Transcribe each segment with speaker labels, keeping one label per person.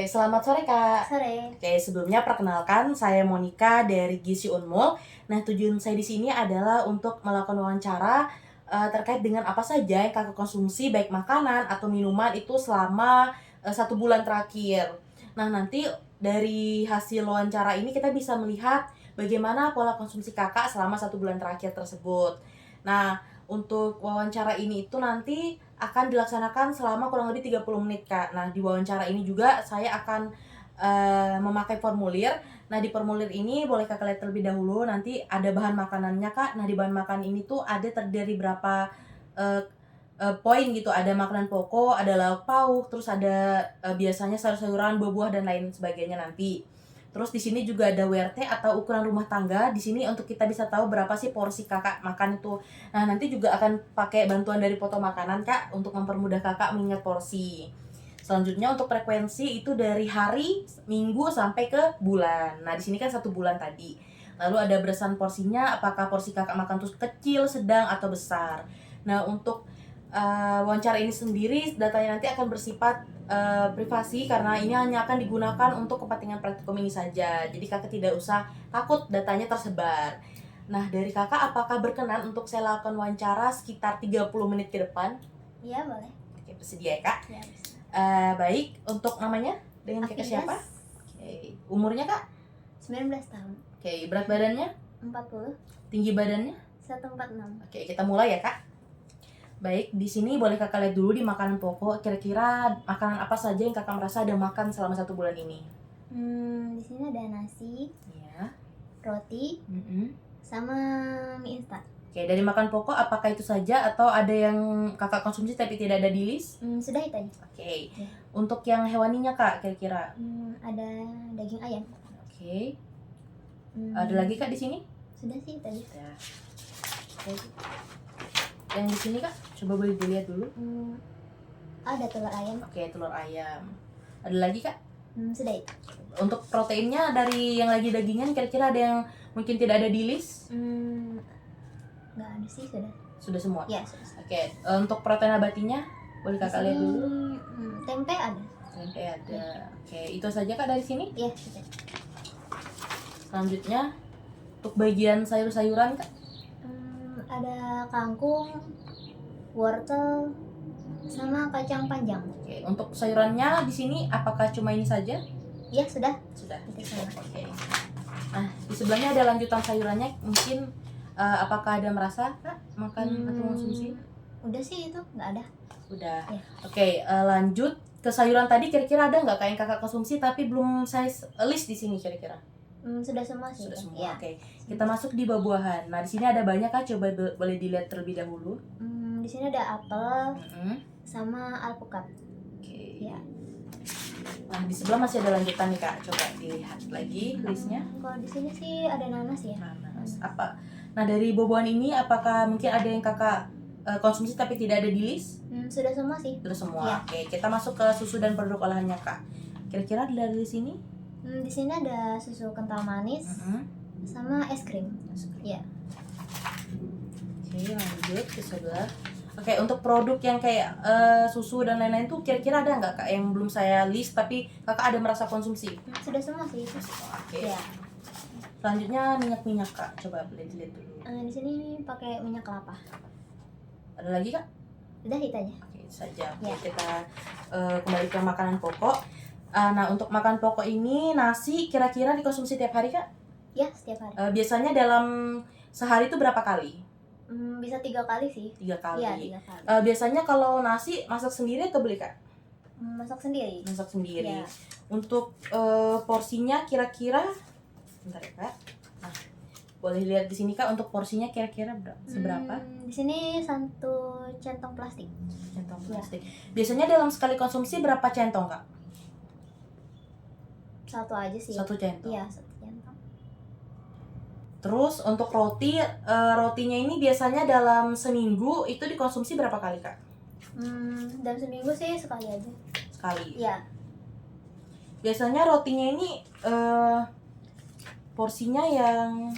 Speaker 1: Selamat sore Kak.
Speaker 2: Sore.
Speaker 1: Sebelumnya perkenalkan saya Monica dari Gizi Unmul. Nah, tujuan saya di sini adalah untuk melakukan wawancara terkait dengan apa saja yang Kakak konsumsi baik makanan atau minuman itu selama 1 bulan terakhir. Nah, nanti dari hasil wawancara ini kita bisa melihat bagaimana pola konsumsi Kakak selama 1 bulan terakhir tersebut. Nah, untuk wawancara ini itu nanti akan dilaksanakan selama kurang lebih 30 menit, Kak. Nah, di wawancara ini juga saya akan memakai formulir. Nah, di formulir ini boleh Kakak lihat terlebih dahulu, nanti ada bahan makanannya, Kak. Nah, di bahan makan ini tuh ada terdiri berapa eee poin gitu, ada makanan pokok, ada lauk pauk, terus ada biasanya sayur-sayuran, buah-buah, dan lain sebagainya nanti. Terus di sini juga ada WRT atau ukuran rumah tangga, di sini untuk kita bisa tahu berapa sih porsi Kakak makan itu. Nah, nanti juga akan pakai bantuan dari foto makanan, Kak, untuk mempermudah Kakak mengingat porsi. Selanjutnya untuk frekuensi itu dari hari, minggu, sampai ke bulan. Nah, di sini kan 1 bulan tadi. Lalu ada berdasarkan porsinya, apakah porsi Kakak makan tuh kecil, sedang, atau besar. Nah, untuk wawancara ini sendiri datanya nanti akan bersifat privasi karena ini hanya akan digunakan untuk kepentingan praktikum ini saja. Jadi Kakak tidak usah takut datanya tersebar. Nah, dari Kakak apakah berkenan untuk saya lakukan wawancara sekitar 30 menit ke depan?
Speaker 2: Iya, boleh.
Speaker 1: Oke, bersedia ya, Kak?
Speaker 2: Ya, bisa.
Speaker 1: Baik, untuk namanya dengan Kakak siapa? Oke, umurnya, Kak?
Speaker 2: 19 tahun.
Speaker 1: Oke, berat badannya?
Speaker 2: 40.
Speaker 1: Tinggi badannya?
Speaker 2: 146.
Speaker 1: Oke, kita mulai ya, Kak. Baik, di sini boleh Kakak lihat dulu di makanan pokok, kira-kira makanan apa saja yang Kakak merasa ada makan selama 1 bulan ini?
Speaker 2: Di sini ada nasi,
Speaker 1: Iya.
Speaker 2: roti, sama mie instan.
Speaker 1: Oke, dari makan pokok apakah itu saja atau ada yang Kakak konsumsi tapi tidak ada di list?
Speaker 2: Sudah itu aja.
Speaker 1: Oke.
Speaker 2: Ya.
Speaker 1: Untuk yang hewaninya, Kak, kira-kira?
Speaker 2: Ada daging ayam.
Speaker 1: Oke.
Speaker 2: Hmm,
Speaker 1: Ada lagi, Kak, di sini?
Speaker 2: Sudah sih tadi.
Speaker 1: Ya. Oke. Yang di sini, Kak, coba boleh dilihat dulu.
Speaker 2: Ada telur ayam.
Speaker 1: Oke, telur ayam. Ada lagi, Kak?
Speaker 2: Sudah itu.
Speaker 1: Untuk proteinnya dari yang lagi dagingan kira-kira ada yang mungkin tidak ada di list?
Speaker 2: Nggak ada sih, sudah.
Speaker 1: Sudah semua?
Speaker 2: Ya, sudah.
Speaker 1: Oke, untuk protein nabatinya boleh Kakak lihat dulu.
Speaker 2: Tempe ada.
Speaker 1: Tempe ada. Oke, itu saja Kak dari sini.
Speaker 2: Ya, sudah.
Speaker 1: Selanjutnya untuk bagian sayur-sayuran, Kak.
Speaker 2: Ada kangkung, wortel, sama kacang panjang.
Speaker 1: Oke, untuk sayurannya di sini apakah cuma ini saja?
Speaker 2: Ya, sudah.
Speaker 1: Sudah.
Speaker 2: Itu sama.
Speaker 1: Oke. Nah, di sebelahnya ada lanjutan sayurannya. Mungkin apakah ada merasa Kak makan atau konsumsi?
Speaker 2: Udah sih, itu nggak ada.
Speaker 1: Udah.
Speaker 2: Ya.
Speaker 1: Oke, lanjut ke sayuran tadi, kira-kira ada nggak Kak yang Kakak konsumsi tapi belum saya list di sini kira-kira?
Speaker 2: Sudah semua sih.
Speaker 1: Sudah
Speaker 2: itu.
Speaker 1: semua.
Speaker 2: Ya.
Speaker 1: Oke. Kita masuk di buah-buahan. Nah, di sini ada banyak Kak, coba boleh dilihat terlebih dahulu.
Speaker 2: Di sini ada apel
Speaker 1: Mm-mm.
Speaker 2: sama alpukat.
Speaker 1: Oke.
Speaker 2: Ya.
Speaker 1: Nah, di sebelah masih ada lanjutan nih Kak. Coba dilihat lagi listnya.
Speaker 2: Kalau di sini sih ada nanas ya.
Speaker 1: Nanas. Apa? Nah, dari buah-buahan ini apakah mungkin ada yang Kakak konsumsi tapi tidak ada di list?
Speaker 2: Sudah semua sih.
Speaker 1: Sudah semua.
Speaker 2: Ya.
Speaker 1: Oke, kita masuk ke susu dan produk olahannya Kak. Kira-kira dari sini?
Speaker 2: Di sini ada susu kental manis sama es krim. Ya.
Speaker 1: Oke, lanjut ke sebelah. Oke, untuk produk yang kayak susu dan lain-lain tuh kira-kira ada nggak Kak yang belum saya list tapi Kakak ada merasa konsumsi?
Speaker 2: Sudah semua sih itu.
Speaker 1: Oke.
Speaker 2: Ya.
Speaker 1: Selanjutnya minyak-minyak Kak, coba boleh dilihat dulu.
Speaker 2: Di sini pakai minyak kelapa.
Speaker 1: Ada lagi Kak?
Speaker 2: Udah itu aja.
Speaker 1: Oke, itu saja. Oke,
Speaker 2: Ya.
Speaker 1: kita kembali ke makanan pokok. Nah, untuk makan pokok ini nasi kira-kira dikonsumsi tiap hari Kak?
Speaker 2: Ya, setiap hari.
Speaker 1: Biasanya dalam sehari itu berapa kali?
Speaker 2: Bisa 3 kali sih.
Speaker 1: 3 kali.
Speaker 2: Iya, 3 kali.
Speaker 1: Biasanya kalau nasi masak sendiri atau beli Kak?
Speaker 2: Masak sendiri.
Speaker 1: Masak sendiri.
Speaker 2: Ya.
Speaker 1: Untuk porsinya kira-kira, bentar ya Kak. Nah, boleh lihat di sini Kak untuk porsinya kira-kira seberapa?
Speaker 2: Di sini 1 centong plastik.
Speaker 1: Centong plastik. Biasanya dalam sekali konsumsi berapa centong Kak?
Speaker 2: 1 aja sih.
Speaker 1: 1 centong.
Speaker 2: Iya, 1 centong.
Speaker 1: Terus untuk roti, rotinya ini biasanya dalam seminggu itu dikonsumsi berapa kali Kak?
Speaker 2: Dalam seminggu sih sekali aja.
Speaker 1: Sekali.
Speaker 2: Iya.
Speaker 1: Biasanya rotinya ini porsinya yang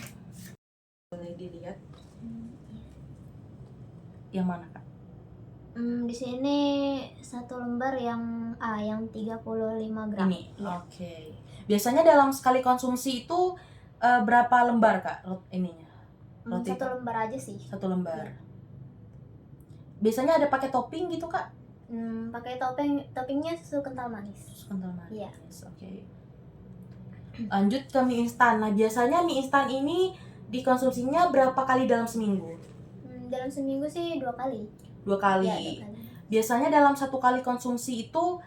Speaker 1: boleh dilihat. Yang mana Kak?
Speaker 2: Di sini satu lembar yang 35 gram.
Speaker 1: Ini,
Speaker 2: Iya.
Speaker 1: oke. Biasanya dalam sekali konsumsi itu berapa lembar kak ininya? Roti
Speaker 2: Satu
Speaker 1: itu?
Speaker 2: lembar aja sih.
Speaker 1: Satu lembar.
Speaker 2: Iya.
Speaker 1: Biasanya ada pakai topping gitu kak?
Speaker 2: Pakai toppingnya susu kental manis.
Speaker 1: Susu kental manis.
Speaker 2: Iya.
Speaker 1: Oke. Lanjut ke mie instan. Nah biasanya mie instan ini dikonsumsinya berapa kali dalam seminggu?
Speaker 2: Dalam seminggu sih 2 kali.
Speaker 1: 2 kali.
Speaker 2: Iya, 2 kali.
Speaker 1: Biasanya dalam 1 kali konsumsi itu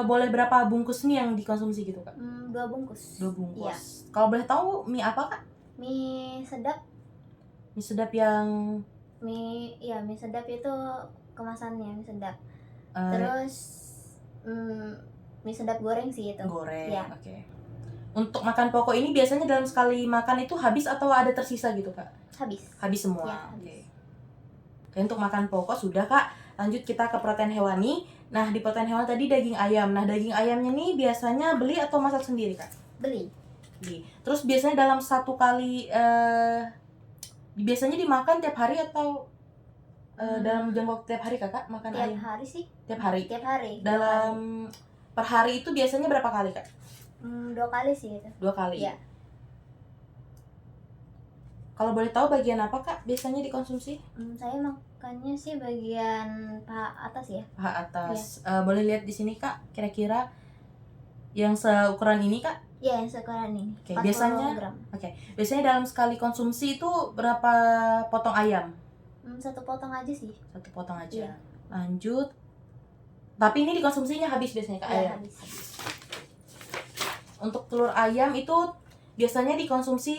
Speaker 1: boleh berapa bungkus mie yang dikonsumsi gitu kak?
Speaker 2: 2 bungkus.
Speaker 1: 2 bungkus.
Speaker 2: Iya.
Speaker 1: Kalau boleh tahu mie apa kak?
Speaker 2: Mie sedap.
Speaker 1: Mie sedap yang
Speaker 2: Mie sedap itu kemasannya mie sedap.
Speaker 1: eh,
Speaker 2: Terus mie sedap goreng sih itu.
Speaker 1: goreng.
Speaker 2: Iya.
Speaker 1: Oke. Untuk makan pokok ini biasanya dalam sekali makan itu habis atau ada tersisa gitu kak?
Speaker 2: Habis.
Speaker 1: Habis semua.
Speaker 2: Iya,
Speaker 1: Oke.
Speaker 2: habis.
Speaker 1: Oke, untuk makan pokok sudah kak. Lanjut kita ke protein hewani. Nah di protein hewan tadi daging ayam. Nah daging ayamnya nih biasanya beli atau masak sendiri kak?
Speaker 2: Beli.
Speaker 1: Beli. Terus biasanya dalam 1 kali biasanya dimakan tiap hari atau dalam jangka waktu tiap hari kakak makan
Speaker 2: Tiap
Speaker 1: ayam?
Speaker 2: hari sih.
Speaker 1: Tiap hari.
Speaker 2: Tiap hari.
Speaker 1: Dalam per hari itu biasanya berapa kali kak?
Speaker 2: 2 kali sih itu.
Speaker 1: 2 kali.
Speaker 2: Iya.
Speaker 1: Kalau boleh tahu bagian apa kak biasanya dikonsumsi?
Speaker 2: Saya makannya sih bagian paha atas ya.
Speaker 1: Paha atas. Boleh lihat di sini kak, kira-kira yang seukuran ini kak?
Speaker 2: Iya, yang seukuran ini.
Speaker 1: Oke,
Speaker 2: 40
Speaker 1: biasanya
Speaker 2: gram.
Speaker 1: Biasanya dalam sekali konsumsi itu berapa potong ayam?
Speaker 2: 1 potong aja sih.
Speaker 1: 1 potong aja.
Speaker 2: Iya.
Speaker 1: Lanjut. Tapi ini dikonsumsinya habis biasanya kak
Speaker 2: Iya,
Speaker 1: ayam.
Speaker 2: habis.
Speaker 1: Untuk telur ayam itu biasanya dikonsumsi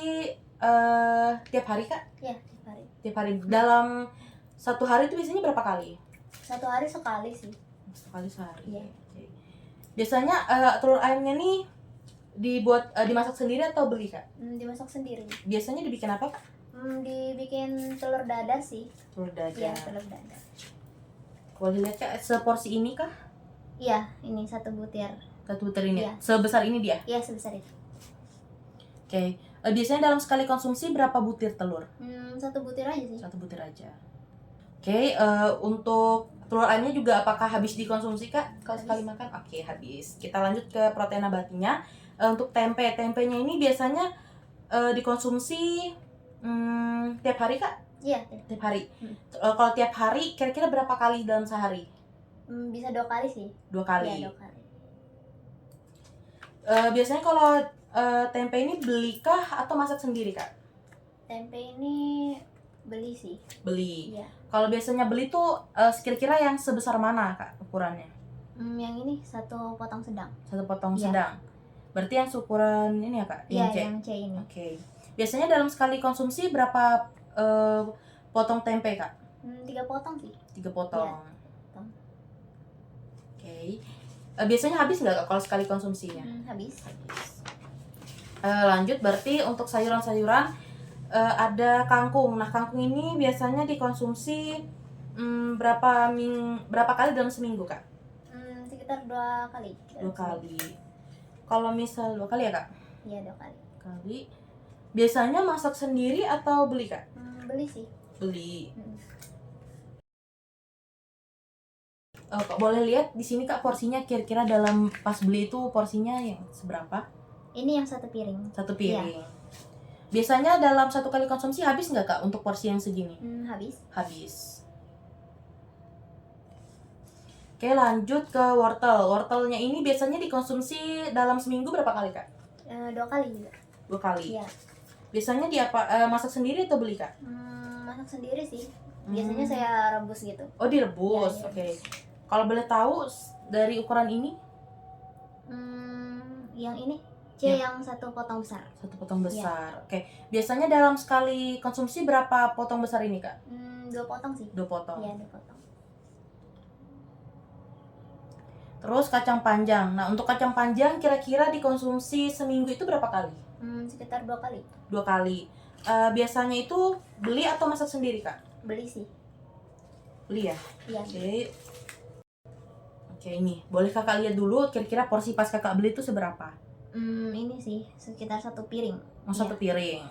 Speaker 1: tiap hari kak?
Speaker 2: Iya, tiap hari.
Speaker 1: Tiap hari. Dalam 1 hari itu biasanya berapa kali?
Speaker 2: 1 hari sekali sih.
Speaker 1: 1 kali sehari.
Speaker 2: Iya.
Speaker 1: Oke. Biasanya telur ayamnya nih dimasak sendiri atau beli kak?
Speaker 2: Dimasak sendiri.
Speaker 1: Biasanya dibikin apa kak?
Speaker 2: Dibikin telur dadar sih.
Speaker 1: Telur dadar.
Speaker 2: Iya, telur dadar.
Speaker 1: Boleh lihat kak seporsi ini kah?
Speaker 2: Iya, ini 1 butir.
Speaker 1: 1 butir ini.
Speaker 2: Iya.
Speaker 1: Sebesar ini dia.
Speaker 2: Iya, sebesar itu.
Speaker 1: Oke. Biasanya dalam sekali konsumsi berapa butir telur?
Speaker 2: 1 butir aja sih.
Speaker 1: 1 butir aja. Oke. Untuk telur ayamnya juga apakah habis dikonsumsi kak? Kalau
Speaker 2: Habis.
Speaker 1: sekali makan? Oke, habis. Kita lanjut ke protein nabatinya. Untuk tempenya ini biasanya dikonsumsi tiap hari kak?
Speaker 2: Iya,
Speaker 1: Tiap hari. Kalau tiap hari kira-kira berapa kali dalam sehari?
Speaker 2: bisa 2 kali sih.
Speaker 1: 2 kali.
Speaker 2: Iya, 2 kali.
Speaker 1: Biasanya kalau tempe ini belikah atau masak sendiri kak?
Speaker 2: Tempe ini beli sih.
Speaker 1: Beli.
Speaker 2: Iya.
Speaker 1: Kalau biasanya beli tuh kira-kira yang sebesar mana kak ukurannya?
Speaker 2: Yang ini 1 potong sedang.
Speaker 1: 1 potong
Speaker 2: Iya.
Speaker 1: sedang. Berarti yang seukuran ini ya kak?
Speaker 2: Iya,
Speaker 1: C.
Speaker 2: yang C ini.
Speaker 1: Oke. Biasanya dalam sekali konsumsi berapa potong tempe kak?
Speaker 2: 3 potong sih.
Speaker 1: 3 potong.
Speaker 2: Iya, potong.
Speaker 1: Oke. Biasanya habis nggak kak kalau sekali konsumsinya?
Speaker 2: Habis.
Speaker 1: Lanjut berarti untuk sayuran-sayuran ada kangkung. Nah kangkung ini biasanya dikonsumsi berapa kali dalam seminggu kak?
Speaker 2: Sekitar 2 kali.
Speaker 1: 2 kali. Kalau misal 2 kali ya kak?
Speaker 2: Iya, 2 kali.
Speaker 1: Kali. Biasanya masak sendiri atau beli kak?
Speaker 2: Beli sih.
Speaker 1: Beli. Kak boleh lihat di sini kak porsinya kira-kira dalam pas beli itu porsinya yang seberapa?
Speaker 2: Ini yang 1 piring.
Speaker 1: 1 piring. Biasanya dalam 1 kali konsumsi habis nggak kak untuk porsi yang segini?
Speaker 2: Habis.
Speaker 1: Habis. Oke lanjut ke wortel. Wortelnya ini biasanya dikonsumsi dalam seminggu berapa kali kak?
Speaker 2: 2 kali juga.
Speaker 1: 2 kali.
Speaker 2: Iya.
Speaker 1: Biasanya masak sendiri atau beli kak?
Speaker 2: Masak sendiri sih. Biasanya saya rebus gitu.
Speaker 1: Oh direbus.
Speaker 2: Iya,
Speaker 1: Oke.
Speaker 2: direbus.
Speaker 1: Kalau boleh tahu dari ukuran ini?
Speaker 2: Yang ini C yang 1 potong besar.
Speaker 1: 1 potong besar. Oke. Biasanya dalam sekali konsumsi berapa potong besar ini kak?
Speaker 2: 2 potong sih.
Speaker 1: 2 potong.
Speaker 2: Iya, 2 potong.
Speaker 1: Terus kacang panjang. Nah untuk kacang panjang kira-kira dikonsumsi seminggu itu berapa kali?
Speaker 2: Sekitar 2 kali.
Speaker 1: 2 kali. Biasanya itu beli atau masak sendiri kak?
Speaker 2: Beli sih.
Speaker 1: Beli ya?
Speaker 2: Iya.
Speaker 1: Oke ini. Boleh kakak lihat dulu kira-kira porsi pas kakak beli itu seberapa?
Speaker 2: Ini sih sekitar 1 piring.
Speaker 1: Mau 1
Speaker 2: Iya.
Speaker 1: piring.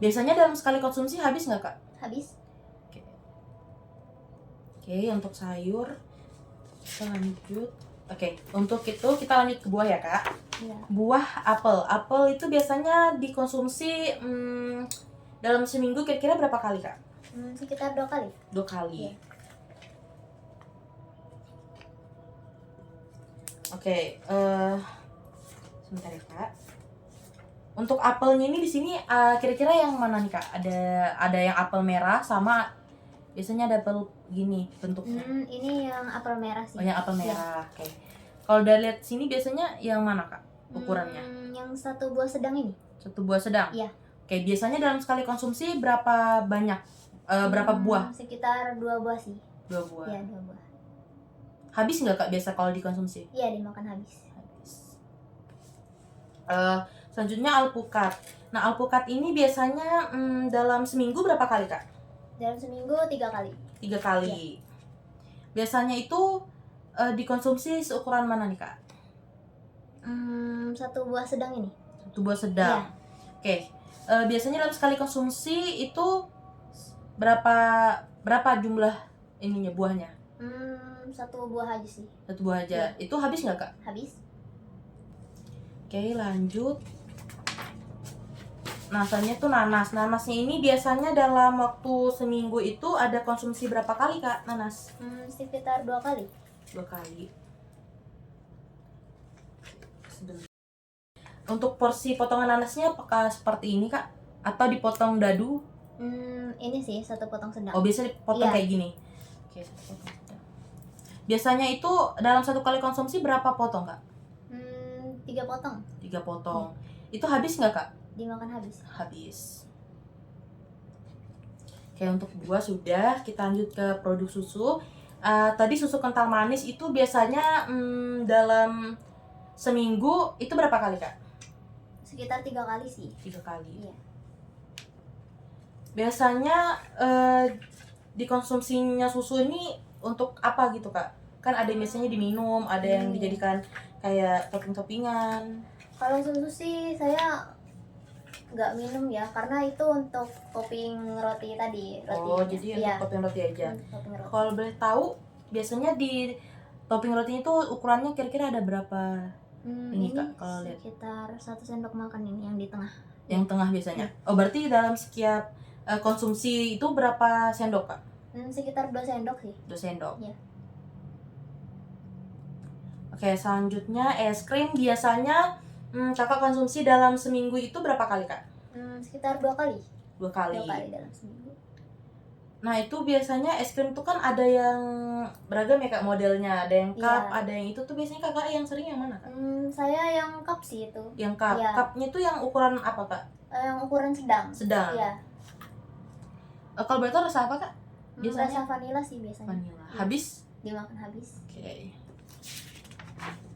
Speaker 1: Biasanya dalam sekali konsumsi habis nggak kak?
Speaker 2: Habis.
Speaker 1: Oke Oke, untuk sayur kita lanjut. Oke, untuk itu kita lanjut ke buah ya kak.
Speaker 2: Iya.
Speaker 1: Buah apel. Apel itu biasanya dikonsumsi dalam seminggu kira-kira berapa kali kak?
Speaker 2: Sekitar 2 kali.
Speaker 1: 2 kali.
Speaker 2: Iya.
Speaker 1: Oke, sebentar ya kak. Untuk apelnya ini di sini kira-kira yang mana nih kak? Ada yang apel merah sama biasanya ada apel gini bentuknya.
Speaker 2: Ini yang apel merah sih.
Speaker 1: Oh, yang apel merah. Oke. Kalau dari lihat sini biasanya yang mana kak ukurannya?
Speaker 2: Yang satu buah sedang ini.
Speaker 1: Satu buah sedang.
Speaker 2: Iya.
Speaker 1: Oke, biasanya dalam sekali konsumsi berapa banyak? Berapa buah?
Speaker 2: Sekitar 2 buah sih.
Speaker 1: 2 buah.
Speaker 2: Iya, 2 buah.
Speaker 1: Habis nggak kak biasa kalau dikonsumsi?
Speaker 2: Iya, dimakan habis.
Speaker 1: Habis. Selanjutnya alpukat. Nah, alpukat ini biasanya dalam seminggu berapa kali kak?
Speaker 2: Dalam seminggu 3 kali.
Speaker 1: 3 kali. Biasanya itu dikonsumsi seukuran mana nih kak?
Speaker 2: Satu buah sedang ini.
Speaker 1: Satu buah sedang.
Speaker 2: Iya.
Speaker 1: Oke. Biasanya dalam sekali konsumsi itu berapa jumlah ininya buahnya?
Speaker 2: Satu buah aja sih.
Speaker 1: Satu buah aja.
Speaker 2: Iya.
Speaker 1: Itu habis nggak kak?
Speaker 2: Habis.
Speaker 1: Oke, lanjut. Nah, selanjutnya tuh nanas. Nanasnya ini biasanya dalam waktu seminggu itu ada konsumsi berapa kali kak nanas?
Speaker 2: Sekitar 2 kali.
Speaker 1: 2 kali. Sebentar. Untuk porsi potongan nanasnya apakah seperti ini kak? Atau dipotong dadu?
Speaker 2: Ini sih satu potong sedang.
Speaker 1: Oh, biasa dipotong
Speaker 2: Iya.
Speaker 1: kayak gini. Oke, satu potong sedang. Biasanya itu dalam satu kali konsumsi berapa potong kak?
Speaker 2: 3 potong.
Speaker 1: 3 potong. Itu habis nggak kak?
Speaker 2: Dimakan habis.
Speaker 1: Habis. Oke, untuk buah sudah. Kita lanjut ke produk susu. Tadi susu kental manis itu biasanya dalam seminggu itu berapa kali kak?
Speaker 2: Sekitar 3 kali sih.
Speaker 1: 3 kali.
Speaker 2: Iya.
Speaker 1: Biasanya dikonsumsinya susu ini untuk apa gitu kak? Kan ada yang biasanya diminum, ada yang dijadikan kayak topping-toppingan.
Speaker 2: Kalau susu sih saya nggak minum ya, karena itu untuk topping roti tadi.
Speaker 1: Oh, jadi
Speaker 2: Iya.
Speaker 1: untuk topping roti aja.
Speaker 2: Topping roti.
Speaker 1: Kalau boleh tahu, biasanya di topping rotinya itu ukurannya kira-kira ada berapa? Ini, Kak, kalau lihat.
Speaker 2: Sekitar 1 sendok makan ini yang di tengah.
Speaker 1: Yang tengah biasanya. Oh, berarti dalam setiap konsumsi itu berapa sendok kak?
Speaker 2: Sekitar 2 sendok sih.
Speaker 1: 2 sendok.
Speaker 2: Iya.
Speaker 1: Oke, selanjutnya es krim biasanya kakak konsumsi dalam seminggu itu berapa kali kak?
Speaker 2: Sekitar 2 kali.
Speaker 1: 2 kali.
Speaker 2: 2 kali dalam seminggu.
Speaker 1: Nah, itu biasanya es krim tuh kan ada yang beragam ya kak modelnya, ada yang cup,
Speaker 2: Iya.
Speaker 1: ada yang itu tuh biasanya kakak yang sering yang mana kak?
Speaker 2: Saya yang cup sih itu.
Speaker 1: Yang cup.
Speaker 2: Iya.
Speaker 1: Cupnya tuh yang ukuran apa kak?
Speaker 2: Yang ukuran sedang.
Speaker 1: Sedang.
Speaker 2: Iya.
Speaker 1: Kalau boleh tahu rasa apa kak? Biasanya?
Speaker 2: Rasa vanila sih biasanya.
Speaker 1: Vanila.
Speaker 2: Iya.
Speaker 1: Habis?
Speaker 2: Dimakan habis.
Speaker 1: Oke.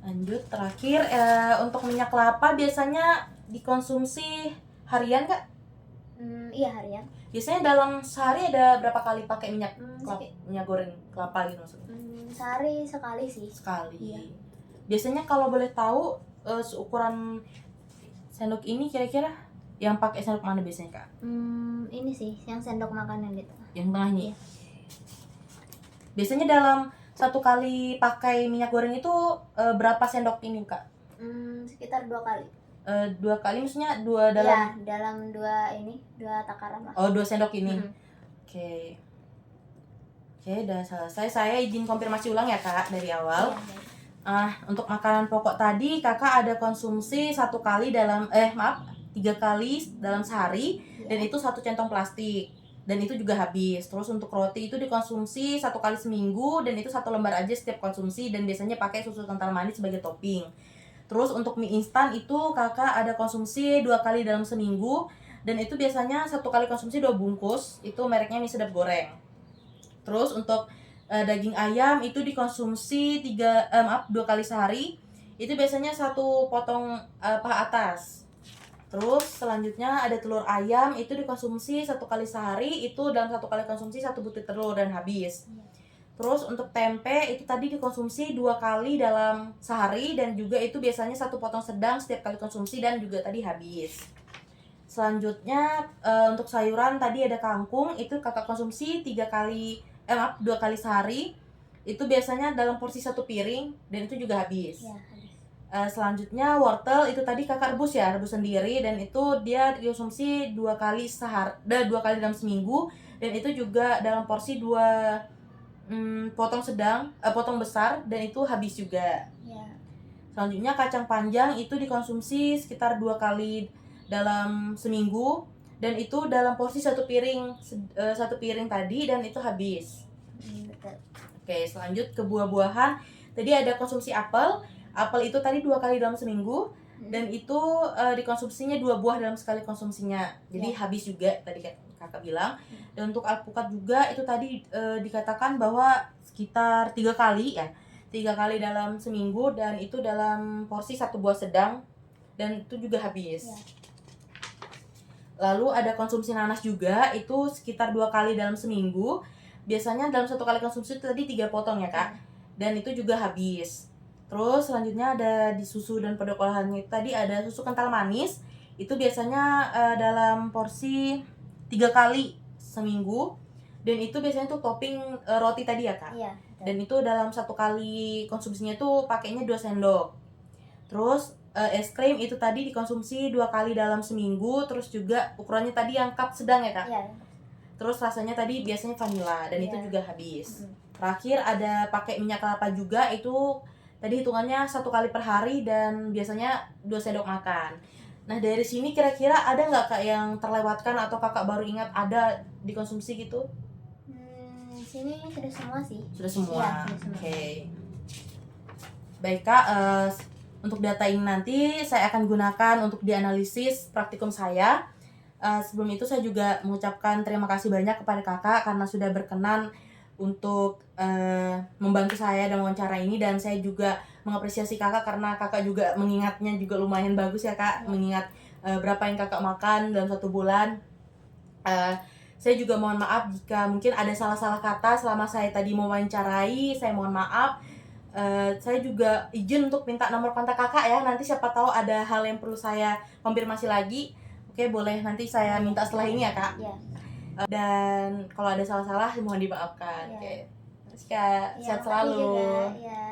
Speaker 1: Lanjut terakhir untuk minyak kelapa biasanya dikonsumsi harian kak?
Speaker 2: Iya, harian.
Speaker 1: Biasanya dalam sehari ada berapa kali pakai minyak minyak goreng kelapa gitu maksudnya?
Speaker 2: Sehari sekali sih.
Speaker 1: Sekali.
Speaker 2: Iya.
Speaker 1: Biasanya kalau boleh tahu seukuran sendok ini kira-kira yang pakai sendok mana biasanya kak?
Speaker 2: Ini sih yang sendok makan yang di tengah.
Speaker 1: Yang tengahnya.
Speaker 2: Iya.
Speaker 1: Biasanya dalam satu kali pakai minyak goreng itu berapa sendok ini kak?
Speaker 2: Sekitar 2 kali.
Speaker 1: 2 kali maksudnya 2 dalam?
Speaker 2: Iya, dalam 2 takaran lah.
Speaker 1: Oh, 2 sendok ini.
Speaker 2: Mm.
Speaker 1: Oke, udah selesai. Saya izin konfirmasi ulang ya kak dari awal.
Speaker 2: Iya.
Speaker 1: Untuk makanan pokok tadi kakak ada konsumsi 1 kali dalam 3 kali dalam sehari.
Speaker 2: Iya.
Speaker 1: Dan itu 1 centong plastik. Dan itu juga habis. Terus untuk roti itu dikonsumsi 1 kali seminggu. Dan itu 1 lembar aja setiap konsumsi. Dan biasanya pakai susu kental manis sebagai topping. Terus untuk mie instan itu kakak ada konsumsi 2 kali dalam seminggu. Dan itu biasanya 1 kali konsumsi 2 bungkus. Itu mereknya mie sedap goreng. Terus untuk daging ayam itu dikonsumsi 2 kali sehari. Itu biasanya 1 potong paha atas. Terus selanjutnya ada telur ayam itu dikonsumsi 1 kali sehari. Itu dalam 1 kali konsumsi 1 butir telur dan habis. Terus untuk tempe itu tadi dikonsumsi 2 kali dalam sehari. Dan juga itu biasanya 1 potong sedang setiap kali konsumsi dan juga tadi habis. Selanjutnya untuk sayuran tadi ada kangkung itu kakak konsumsi 3 kali maaf, 2 kali sehari. Itu biasanya dalam porsi 1 piring dan itu juga habis.
Speaker 2: Ya, habis.
Speaker 1: Selanjutnya wortel itu tadi kakak rebus ya, rebus sendiri, dan itu dia dikonsumsi 2 kali dua kali dalam seminggu, dan itu juga dalam porsi 2 potong besar, dan itu habis juga.
Speaker 2: Ya.
Speaker 1: Selanjutnya kacang panjang itu dikonsumsi sekitar 2 kali dalam seminggu, dan itu dalam porsi 1 piring tadi, dan itu habis.
Speaker 2: Betul.
Speaker 1: Oke, selanjut ke buah-buahan. Tadi ada konsumsi apel. Apel itu tadi 2 kali dalam seminggu, dan itu dikonsumsinya 2 buah dalam sekali konsumsinya. Jadi habis juga tadi kakak bilang. Dan untuk alpukat juga itu tadi dikatakan bahwa sekitar 3 kali ya. 3 kali dalam seminggu, dan itu dalam porsi 1 buah sedang, dan itu juga habis.
Speaker 2: Ya.
Speaker 1: Lalu ada konsumsi nanas juga, itu sekitar 2 kali dalam seminggu. Biasanya dalam 1 kali konsumsi itu tadi 3 potong ya kak, dan itu juga habis. Terus selanjutnya ada di susu dan produk olahannya tadi ada susu kental manis, itu biasanya dalam porsi 3 kali seminggu, dan itu biasanya tuh topping roti tadi ya kak.
Speaker 2: Iya.
Speaker 1: Dan itu dalam 1 kali konsumsinya tuh pakainya 2 sendok. Terus es krim itu tadi dikonsumsi 2 kali dalam seminggu, terus juga ukurannya tadi yang cup sedang ya kak.
Speaker 2: Iya.
Speaker 1: Terus rasanya tadi biasanya vanilla, dan itu
Speaker 2: Iya.
Speaker 1: juga habis. Terakhir ada pakai minyak kelapa juga, itu tadi hitungannya 1 kali per hari, dan biasanya 2 sendok makan. Nah dari sini kira-kira ada nggak kak yang terlewatkan atau kakak baru ingat ada dikonsumsi gitu?
Speaker 2: Di sini sudah semua sih.
Speaker 1: Sudah semua.
Speaker 2: Iya, sudah semua.
Speaker 1: Oke. Baik kak, untuk data ini nanti saya akan gunakan untuk dianalisis praktikum saya. Sebelum itu saya juga mengucapkan terima kasih banyak kepada kakak karena sudah berkenan untuk membantu saya dalam wawancara ini, dan saya juga mengapresiasi kakak karena kakak juga mengingatnya juga lumayan bagus ya kak, mengingat berapa yang kakak makan dalam 1 bulan. Saya juga mohon maaf jika mungkin ada salah-salah kata selama saya tadi mewawancarai, saya mohon maaf. Saya juga izin untuk minta nomor kontak kakak ya, nanti siapa tahu ada hal yang perlu saya konfirmasi lagi. Oke, boleh nanti saya minta setelah ini ya kak.
Speaker 2: Iya.
Speaker 1: Dan kalau ada salah-salah mohon dimaafkan.
Speaker 2: Iya.
Speaker 1: Oke, terus kak,
Speaker 2: Iya,
Speaker 1: sehat
Speaker 2: makasih
Speaker 1: selalu.
Speaker 2: juga. Iya.